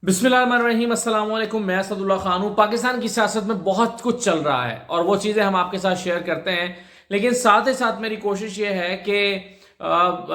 बिस्मिल्लाहिर्रहमानिर्रहीम अस्सलाम वालेकुम। मैं असदुल्ला खान हूँ। पाकिस्तान की सियासत में बहुत कुछ चल रहा है और वो चीज़ें हम आपके साथ शेयर करते हैं, लेकिन साथ ही साथ मेरी कोशिश ये है कि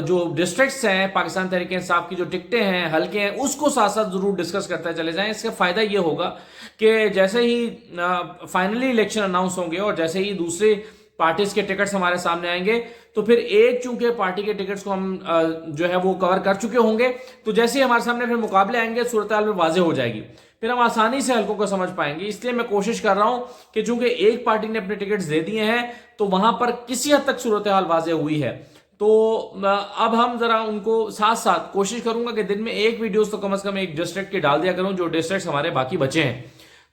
जो डिस्ट्रिक्ट्स हैं, पाकिस्तान तहरीक इंसाफ की जो टिकटें हैं, हल्के हैं, उसको साथ साथ ज़रूर डिस्कस करते चले जाएं। इसका फ़ायदा ये होगा कि जैसे ही फाइनली इलेक्शन अनाउंस होंगे और जैसे ही दूसरे पार्टीज के टिकट्स हमारे सामने आएंगे तो फिर एक चूंकि पार्टी के टिकट्स को हम जो है वो कवर कर चुके होंगे, तो जैसे ही हमारे सामने फिर मुकाबले आएंगे सूरत हाल में वाज़ेह हो जाएगी, फिर हम आसानी से हल्कों को समझ पाएंगे। इसलिए मैं कोशिश कर रहा हूं कि चूंकि एक पार्टी ने अपने टिकट्स दे दिए हैं तो वहां पर किसी हद तक सूरत हाल वाज़ेह हुई है। तो अब हम जरा उनको साथ साथ कोशिश करूंगा कि दिन में एक वीडियोस तो कम से कम एक डिस्ट्रिक्ट की डाल दिया करूं, जो डिस्ट्रिक्ट हमारे बाकी बचे हैं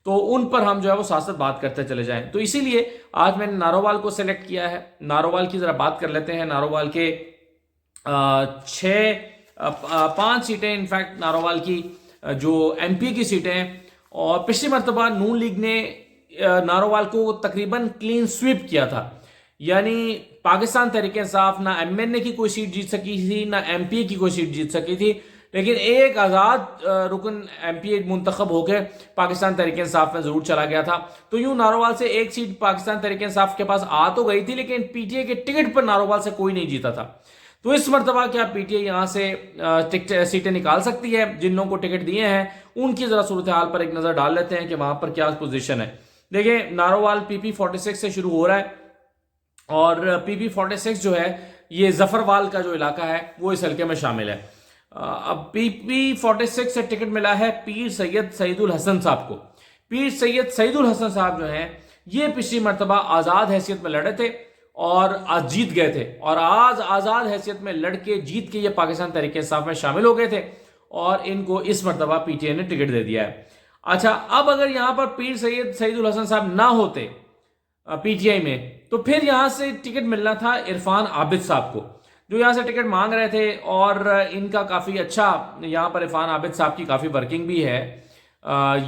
तो उन पर हम जो है वो साथ साथ बात करते चले जाएं। तो इसीलिए आज मैंने नारोवाल को सेलेक्ट किया है। नारोवाल की जरा बात कर लेते हैं। नारोवाल के पांच सीटें, इनफैक्ट नारोवाल की जो एमपी की सीटें हैं, और पिछली मरतबा नून लीग ने नारोवाल को तकरीबन क्लीन स्वीप किया था, यानी पाकिस्तान तहरीक इंसाफ ना एमएनए की कोई सीट जीत सकी थी ना एमपी की कोई सीट जीत सकी थी, लेकिन एक आज़ाद रुकन एमपी मुंतखब होकर पाकिस्तान तहरीक इंसाफ में जरूर चला गया था। तो यूं नारोवाल से एक सीट पाकिस्तान तहरीक इंसाफ के पास आ तो गई थी, लेकिन पीटीए के टिकट पर नारोवाल से कोई नहीं जीता था। तो इस मरतबा क्या पीटीए यहां से सीटें निकाल सकती है? जिन लोगों को टिकट दिए हैं उनकी जरा सूरत हाल पर एक नजर डाल लेते हैं कि वहां पर क्या पोजीशन है। देखिए, नारोवाल PP46 से शुरू हो रहा है और PP46 जो है ये जफरवाल का जो इलाका है वो इस हल्के में शामिल है। अब PP46 से टिकट मिला है पीर सैयद सईदुल हसन साहब को। पीर सैयद सईदुल हसन साहब जो हैं ये पिछली मरतबा आज़ाद हैसियत में लड़े थे और आज जीत गए थे, और आज आज़ाद हैसियत में लड़के जीत के ये पाकिस्तान तहरीक इंसाफ में शामिल हो गए थे और इनको इस मरतबा पीटीए ने टिकट दे दिया है। अच्छा, अब अगर यहां पर पीर सैयद सईदुल हसन साहब ना होते पीटीआई में, तो फिर यहां से टिकट मिलना था इरफान आबिद साहब को, जो यहाँ से टिकट मांग रहे थे। और इनका काफ़ी अच्छा, यहाँ पर इरफान आबिद साहब की काफ़ी वर्किंग भी है।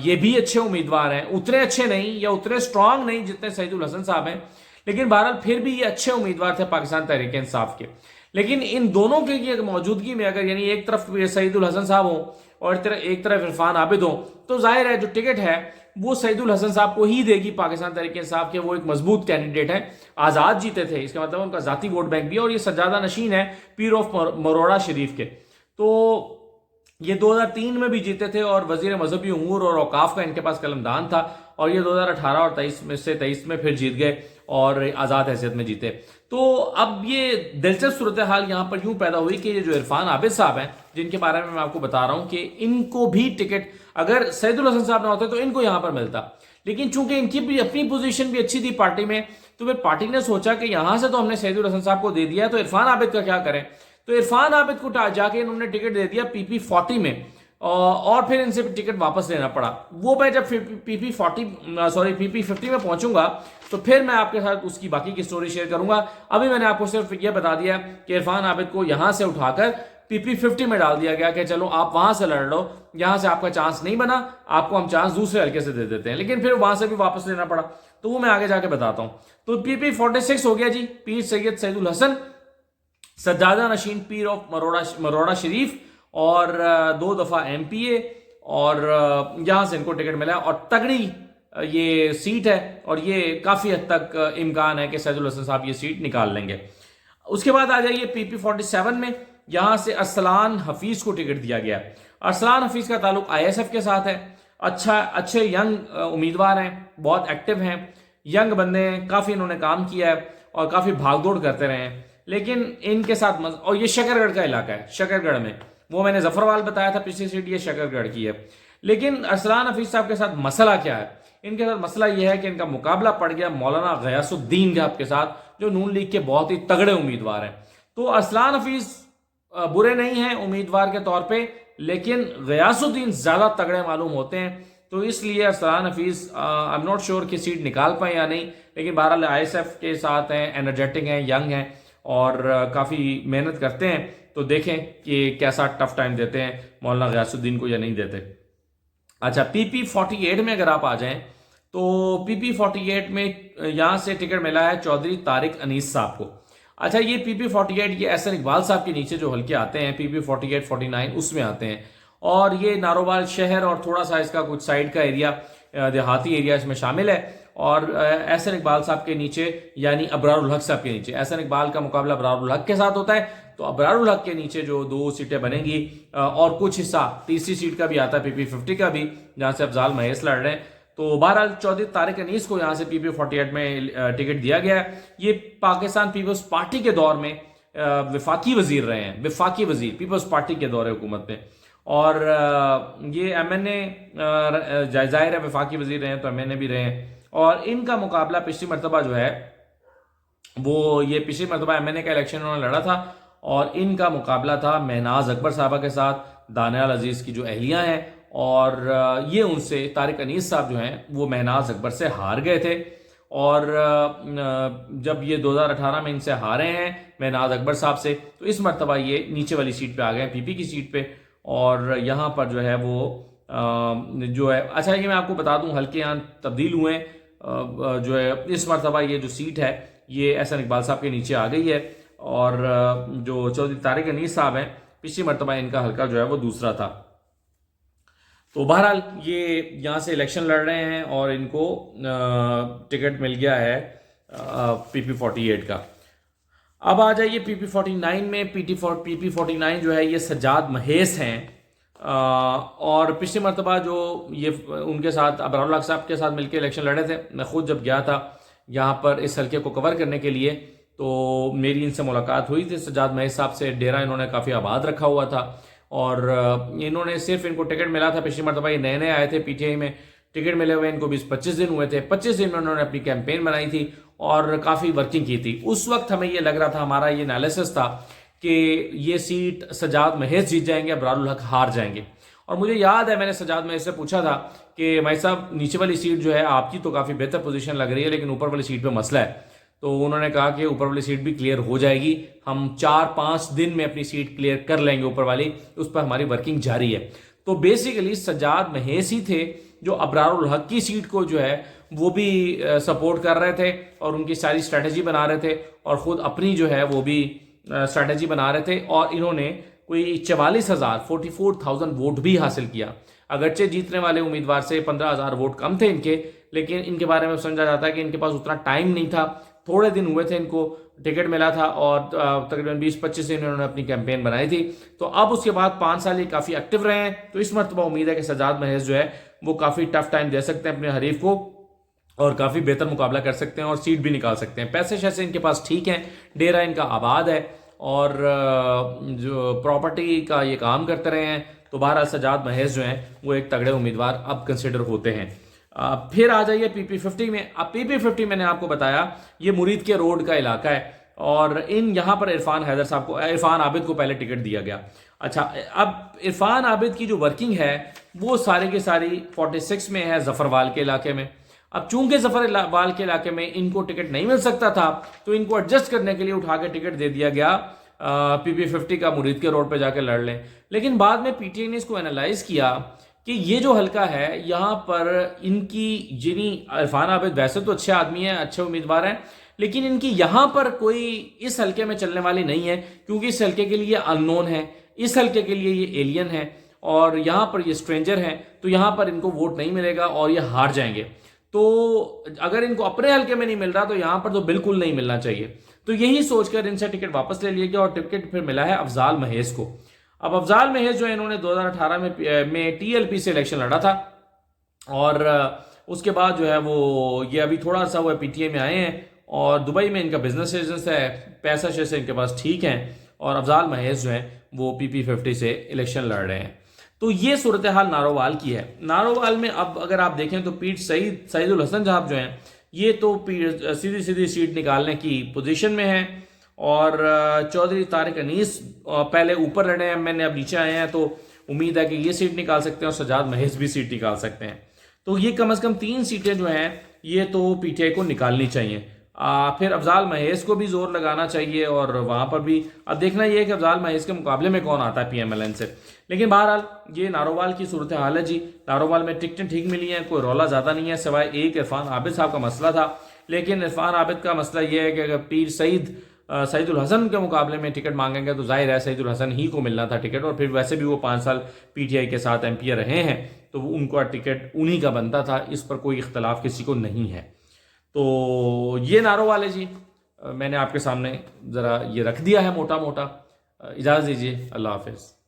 ये भी अच्छे उम्मीदवार हैं, उतने अच्छे नहीं या उतने स्ट्रांग नहीं जितने सईदुल हसन साहब हैं, लेकिन बहरहाल फिर भी ये अच्छे उम्मीदवार थे पाकिस्तान तहरीक इंसाफ के। लेकिन इन दोनों की मौजूदगी में अगर यानी एक तरफ सईदुल हसन साहब हो और एक तरफ इरफान आबिद हो, तो जाहिर है जो टिकट है वो सईदुल हसन साहब को ही देगी पाकिस्तान तहरीक इंसाफ के। वो एक मजबूत कैंडिडेट है, आज़ाद जीते थे, इसका मतलब उनका जाती वोट बैंक भी है, और ये सज्जादा नशीन है पीर ऑफ मरोड़ा शरीफ के। तो ये 2003 में भी जीते थे और वजीर मजहबी उमूर और औकाफ का इनके पास कलमदान था, और ये 2018 और 23 में फिर जीत गए और आज़ाद हैसियत में जीते। तो अब ये दिलचस्प सूरत हाल यहाँ पर यूं पैदा हुई कि ये जो इरफान आबिद साहब हैं, जिनके बारे में मैं आपको बता रहा हूं कि इनको भी टिकट, अगर सईदुल हसन साहब ना होते तो इनको यहां पर मिलता, लेकिन चूंकि इनकी भी अपनी पोजीशन भी अच्छी थी पार्टी में, तो फिर पार्टी ने सोचा कि यहां से तो हमने सईदुल हसन साहब को दे दिया है, तो इरफान आबिद का क्या करें। तो इरफान आबिद को जाके इन्होंने टिकट दे दिया PP40 में, और फिर इनसे भी टिकट वापस लेना पड़ा। वो मैं जब PP50 में पहुंचूंगा तो फिर मैं आपके साथ उसकी बाकी की स्टोरी शेयर करूंगा। अभी मैंने आपको सिर्फ यह बता दिया कि इरफान आबिद को यहां से उठाकर PP50 में डाल दिया गया कि चलो आप वहां से लड़ लो, यहां से आपका चांस नहीं बना, आपको हम चांस दूसरे हल्के से दे देते हैं, लेकिन फिर वहां से भी वापस लेना पड़ा। तो वो मैं आगे जाके बताता हूं। तो PP46 हो गया जी, पीर सैयद सईदुल हसन, सज्जादा नशीन पीर ऑफ मरोड़ा शरीफ, और 2 दफा MPA, और यहां से इनको टिकट मिला और तगड़ी ये सीट है, और ये काफी हद तक इम्कान है कि सईदुल हसन साहब ये सीट निकाल लेंगे। उसके बाद आ जाइए PP47 में, यहां से अरसलान हफीज को टिकट दिया गया। अरसलान हफीज का ताल्लुक ISF के साथ है। अच्छे यंग उम्मीदवार हैं, बहुत एक्टिव हैं, यंग बंदे हैं, काफी इन्होंने काम किया है और काफी भागदौड़ करते रहे हैं। लेकिन इनके साथ और ये शकरगढ़ का इलाका है, शकरगढ़ में, वो मैंने जफरवाल बताया था पिछली सीट, ये शकरगढ़ की है। लेकिन अरसलान हफीज साहब के साथ मसला क्या है? इनके साथ मसला यह है कि इनका मुकाबला पड़ गया मौलाना गयासुद्दीन साहब के साथ, जो नून लीग के बहुत ही तगड़े उम्मीदवार हैं। तो अरसलान हफीज बुरे नहीं हैं उम्मीदवार के तौर पे, लेकिन गयासुद्दीन ज्यादा तगड़े मालूम होते हैं। तो इसलिए Arsalan Hafeez I am not sure कि सीट निकाल पाए या नहीं, लेकिन बहरहाल ISF के साथ हैं, एनर्जेटिक हैं, यंग हैं और काफ़ी मेहनत करते हैं। तो देखें कि कैसा टफ टाइम देते हैं मौलाना गयासुद्दीन को या नहीं देते। अच्छा, PP48 में अगर आप आ जाएं तो PP48 में यहां से टिकट मिला है चौधरी तारिक अनीस साहब को। अच्छा, ये PP48 ये एहसन इकबाल साहब के नीचे जो हल्के आते हैं PP48 49 उसमें आते हैं, और ये नारोवाल शहर और थोड़ा सा इसका कुछ साइड का एरिया, देहाती एरिया इसमें शामिल है। और एहसन इकबाल साहब के नीचे यानी अबरारुल हक साहब के नीचे, एहसन इकबाल का मुकाबला अबरारुल हक के साथ होता है, तो अबरारुल हक के नीचे जो 2 सीटें बनेंगी और कुछ हिस्सा तीसरी सीट का भी आता है, PP50 का भी, जहां से अफजाल महेश लड़ रहे हैं। तो बहरहाल चौधरी तारिक अनीस को यहां से PP48 में टिकट दिया गया है। ये पाकिस्तान पीपल्स पार्टी के दौर में विफाकी वजीर रहे हैं, विफाकी वजीर पीपल्स पार्टी के दौर हुकूमत में। और ये MNA जाहिर है विफाकी वजीर रहे हैं तो MNA भी रहे हैं। और इनका मुकाबला पिछली मरतबा जो है वो ये पिछली मरतबा MNA का इलेक्शन उन्होंने लड़ा था और इनका मुकाबला था महनाज अकबर साहबा के साथ, दानियाल अजीज की जो अहलियां हैं। और ये उनसे तारिक अनीस साहब जो हैं वो महनाज अकबर से हार गए थे। और जब ये 2018 में इनसे हारे हैं महनाज अकबर साहब से, तो इस मरतबा ये नीचे वाली सीट पे आ गए, PP की सीट पे। और यहाँ पर जो है वो जो है, अच्छा ये मैं आपको बता दूं हल्के यहाँ तब्दील हुए जो है इस मरतबा ये जो सीट है ये एहसन इकबाल साहब के नीचे आ गई है। और जो चौधरी तारिक अनीस साहब हैं पिछली मरतबा इनका हल्का जो है वो दूसरा था। तो बहरहाल ये यहाँ से इलेक्शन लड़ रहे हैं और इनको टिकट मिल गया है PP48 का। अब आ जाइए PP49 में। PP49 जो है ये सज्जाद महेश हैं। और पिछली मरतबा जो ये उनके साथ अबरारुल हक साहब के साथ मिलकर इलेक्शन लड़े थे, मैं खुद जब गया था यहाँ पर इस हल्के को कवर करने के लिए तो मेरी इनसे मुलाकात हुई थी। सज्जाद महेश साहब से डेरा इन्होंने काफ़ी आबाद रखा हुआ था और इन्होंने सिर्फ इनको टिकट मिला था, पिछली मरतबा ये नए नए आए थे PTI में, टिकट मिले हुए इनको 20-25 दिन हुए थे। 25 दिन में उन्होंने अपनी कैंपेन बनाई थी और काफ़ी वर्किंग की थी। उस वक्त हमें ये लग रहा था, हमारा ये एनालिसिस था कि ये सीट सज्जाद महेश जीत जाएंगे, अबरारुल हक हार जाएंगे। और मुझे याद है मैंने सज्जाद महेश से पूछा था कि भाई साहब नीचे वाली सीट जो है आपकी तो काफ़ी बेहतर पोजीशन लग रही है लेकिन ऊपर वाली सीट पे मसला है। तो उन्होंने कहा कि ऊपर वाली सीट भी क्लियर हो जाएगी, हम 4-5 दिन में अपनी सीट क्लियर कर लेंगे ऊपर वाली, उस पर हमारी वर्किंग जारी है। तो बेसिकली सज्जाद महेश ही थे जो अबरारुल हक की सीट को जो है वो भी सपोर्ट कर रहे थे और उनकी सारी स्ट्रैटेजी बना रहे थे और ख़ुद अपनी जो है वो भी स्ट्रैटेजी बना रहे थे। और इन्होंने कोई 44,000 वोट भी हासिल किया। अगरचे जीतने वाले उम्मीदवार से 15,000 वोट कम थे इनके, लेकिन इनके बारे में समझा जाता है कि इनके पास उतना टाइम नहीं था, थोड़े दिन हुए थे इनको टिकट मिला था और तकरीबन 20-25 दिन इन्होंने अपनी कैंपेन बनाई थी। तो अब उसके बाद 5 साल ये काफ़ी एक्टिव रहे हैं। तो इस मरतबा उम्मीद है कि सज्जाद महेश जो है वो काफ़ी टफ टाइम दे सकते हैं अपने हरीफ को और काफ़ी बेहतर मुकाबला कर सकते हैं और सीट भी निकाल सकते हैं। पैसे शैसे इनके पास ठीक हैं, डेरा इनका आबाद है और जो प्रॉपर्टी का ये काम करते रहे हैं। तो बहरहाल सज्जाद महेश जो हैं वो एक तगड़े उम्मीदवार अब कंसिडर होते हैं। फिर आ जाइए PP50 में। अब PP50 मैंने आपको बताया ये मुरीद के रोड का इलाका है और यहाँ पर इरफान आबिद को पहले टिकट दिया गया। अच्छा, अब इरफान आबिद की जो वर्किंग है वो सारी की सारी 46 में है, जफरवाल के इलाके में। अब चूंकि जफरवाल के इलाके में इनको टिकट नहीं मिल सकता था तो इनको एडजस्ट करने के लिए उठा के टिकट दे दिया गया PP50 का, मुरीद के रोड पे जाके लड़ लें। लेकिन बाद में PTI ने इसको एनालाइज किया कि ये जो हल्का है यहाँ पर इनकी जिनी इरफान आबिद वैसे तो अच्छे आदमी हैं, अच्छे उम्मीदवार हैं, लेकिन इनकी यहाँ पर कोई इस हल्के में चलने वाली नहीं है क्योंकि इस हल्के के लिए अननोन है, इस हल्के के लिए ये एलियन है और यहाँ पर ये स्ट्रेंजर हैं। तो यहाँ पर इनको वोट नहीं मिलेगा और ये हार जाएंगे। तो अगर इनको अपने हल्के में नहीं मिल रहा तो यहाँ पर तो बिल्कुल नहीं मिलना चाहिए। तो यही सोचकर इनसे टिकट वापस ले लिया गया और टिकट फिर मिला है अफजाल महेश को। अब अफजाल महेश जो है इन्होंने 2018 में TLP से इलेक्शन लड़ा था और उसके बाद जो है वो ये अभी थोड़ा सा वो PTI में आए हैं और दुबई में इनका बिजनेस एजेंस है, पैसा शैसे इनके पास ठीक हैं और अफजाल महेश जो है वो PP50 से इलेक्शन लड़ रहे हैं। तो ये सूरत हाल नारोवाल की है। नारोवाल में अब अगर आप देखें तो पीर सईदुल हसन साहब जो हैं ये तो सीधी सीट निकालने की पोजीशन में है और चौधरी तारिक अनीस पहले ऊपर लड़े हैं, मैंने अब नीचे आए हैं, तो उम्मीद है कि ये सीट निकाल सकते हैं और सज्जाद महेश भी सीट निकाल सकते हैं। तो ये कम से कम 3 सीटें जो हैं ये तो PTI को निकालनी चाहिए। फिर अफजाल महेश को भी जोर लगाना चाहिए और वहाँ पर भी अब देखना ये है कि अफजाल महेश के मुकाबले में कौन आता है PMLN से। लेकिन बहरहाल ये नारोवाल की सूरत हाल है जी। नारोवाल में टिकटें ठीक मिली हैं, कोई रौला ज़्यादा नहीं है, सिवाय एक इरफान आबिद साहब का मसला था। लेकिन इरफान आबिद का मसला ये है कि अगर पीर सईद सईदुल हसन के मुकाबले में टिकट मांगेंगे तो जाहिर है सईदुल हसन ही को मिलना था टिकट, और फिर वैसे भी वो 5 साल पीटीआई के साथ एमपी रहे हैं तो उनका टिकट उन्हीं का बनता था, इस पर कोई इख्तलाफ किसी को नहीं है। तो ये नारोवाल है जी, मैंने आपके सामने ज़रा ये रख दिया है मोटा मोटा। इजाज़त दीजिए, अल्लाह हाफिज़।